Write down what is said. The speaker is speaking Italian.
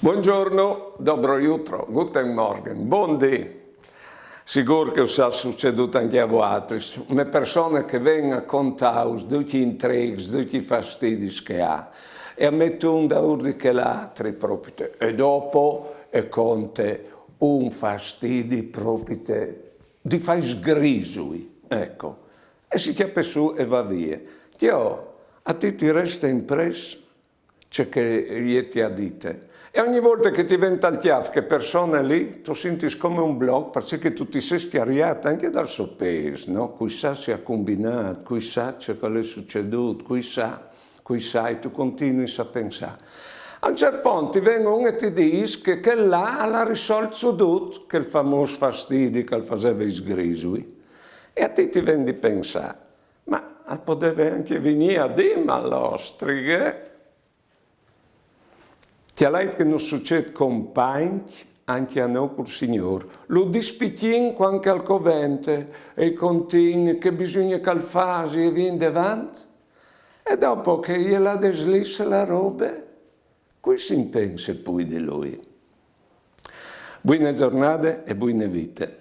Buongiorno, dobro jutro, guten Morgen, buondì. Sicuro che sia succeduto anche a voi, una persona che viene a contare tutti gli intrighi, tutti i fastidi che ha, e ammette un da urdi che l'altro proprio, e dopo conta un fastidio proprio di fare sgrisui, ecco, e si chiappa su e va via. Io, a te ti resta impresso ciò che gli ti ha dite. E ogni volta che ti viene al chiaf che persone lì, tu senti come un blog, perché tu ti sei schiariato anche dal suo peso, no? Chissà si è combinato, chissà ciò che è succeduto, chissà, e tu continui a pensare. A un certo punto ti viene uno e ti dice che là l'ha risolto tutto, che il famoso fastidio che faceva i sgrisui. E a te ti viene di pensare, ma poteva anche venire a dire all'ostriche, che a lei che non succede con Paint, anche a noi col Signore. Lo dispicchien quanto al covente e continua che bisogna che fasi e viene davanti. E dopo che gliela deslissa la roba, qui si pensa poi di lui. Buone giornate e buone vite.